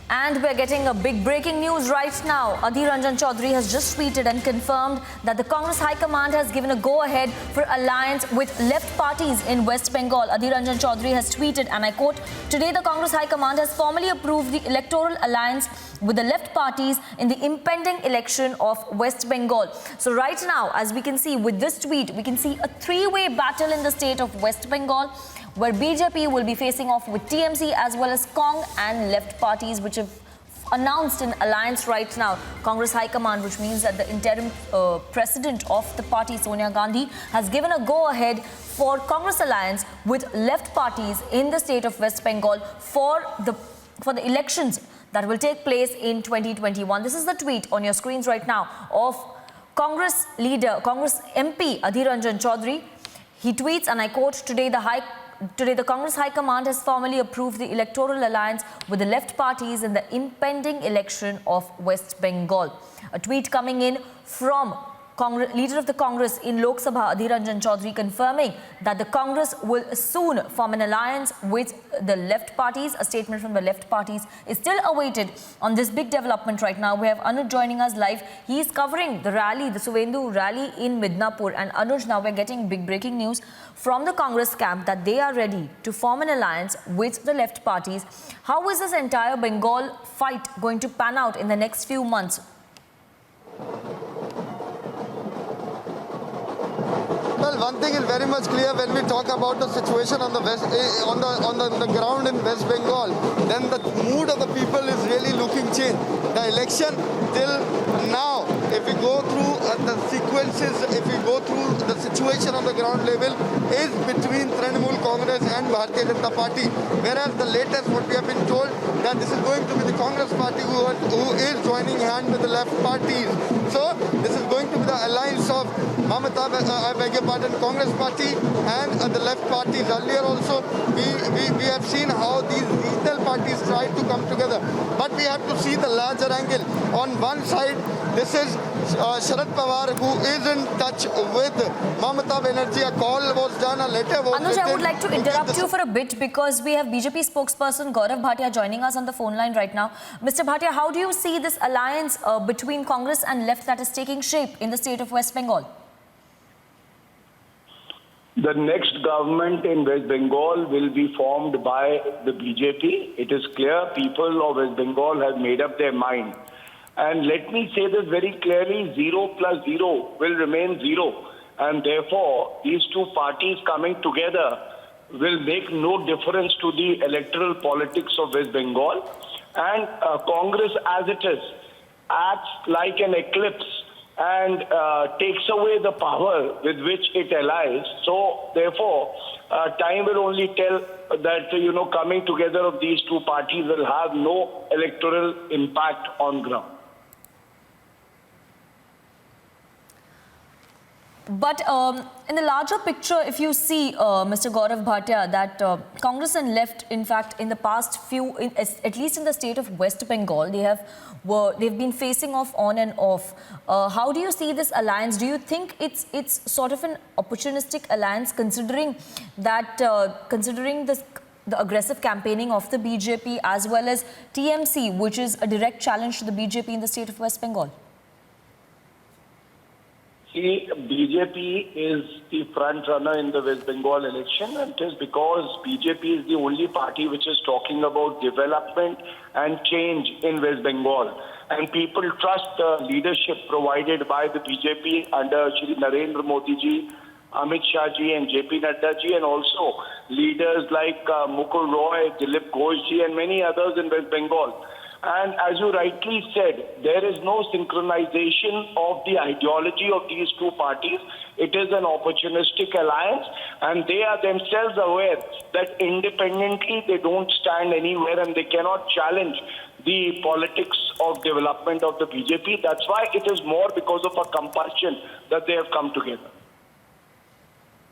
And we're getting a big breaking news right now. Adhir Ranjan Chaudhary has just tweeted and confirmed that the Congress High Command has given a go-ahead for alliance with left parties in West Bengal. Adhir Ranjan Chaudhary has tweeted, and I quote, "Today the Congress High Command has formally approved the electoral alliance with the left parties in the impending election of West Bengal." So right now, as we can see with this tweet, we can see a three-way battle in the state of West Bengal, where BJP will be facing off with TMC as well as Cong and left parties, which have announced an alliance right now. Congress High Command, which means that the interim president of the party, Sonia Gandhi, has given a go-ahead for Congress alliance with left parties in the state of West Bengal for the elections that will take place in 2021. This is the tweet on your screens right now of Congress leader, Congress MP Adhir Ranjan Chaudhary. He tweets, and I quote, Today, the Congress High Command has formally approved the electoral alliance with the left parties in the impending election of West Bengal. A tweet coming in from leader of the Congress in Lok Sabha, Adhir Ranjan Chaudhary, confirming that the Congress will soon form an alliance with the left parties. A statement from the left parties is still awaited on this big development right now. We have Anuj joining us live. He is covering the rally, the Suvendu rally in Midnapur. And Anuj, now we're getting big breaking news from the Congress camp that they are ready to form an alliance with the left parties. How is this entire Bengal fight going to pan out in the next few months? Well, one thing is very much clear when we talk about the situation on the the ground in West Bengal, then the mood of the people is really looking changed. The election till now, if we go through the sequences, if we go through the situation on the ground level, is between Trinamool Congress and Bharatiya Janata Party. Whereas the latest, what we have been told, that this is going to be the Congress Party who is joining hand with the left parties. So this is going to be the alliance of Mamata, I beg your pardon, Congress Party and the left parties. Earlier also, we have seen how these regional parties try to come together. But we have to see the larger angle. On one side, this is Sharad Pawar, who is in touch with Mamata Banerjee. A call was done, a letter was Anuj, I would like to interrupt you for a bit because we have BJP spokesperson Gaurav Bhatia joining us on the phone line right now. Mr. Bhatia, how do you see this alliance between Congress and left that is taking shape in the state of West Bengal? The next government in West Bengal will be formed by the BJP. It is clear people of West Bengal have made up their mind. And let me say this very clearly, 0 plus 0 will remain 0. And therefore, these two parties coming together will make no difference to the electoral politics of West Bengal. And Congress, as it is, acts like an eclipse and takes away the power with which it allies. So, therefore, time will only tell that, coming together of these two parties will have no electoral impact on ground. But in the larger picture, if you see, Mr. Gaurav Bhatia, that Congress and left, in fact, in the past few, at least in the state of West Bengal, they've been facing off on and off. How do you see this alliance? Do you think it's sort of an opportunistic alliance, considering that the aggressive campaigning of the BJP as well as TMC, which is a direct challenge to the BJP in the state of West Bengal? See, BJP is the front runner in the West Bengal election, and it is because BJP is the only party which is talking about development and change in West Bengal. And people trust the leadership provided by the BJP under Shri Narendra Modi ji, Amit Shah ji and JP Nadda ji, and also leaders like Mukul Roy, Dilip Ghosh ji and many others in West Bengal. And as you rightly said, there is no synchronization of the ideology of these two parties. It is an opportunistic alliance, and they are themselves aware that independently they don't stand anywhere and they cannot challenge the politics of development of the BJP. That's why it is more because of a compulsion that they have come together.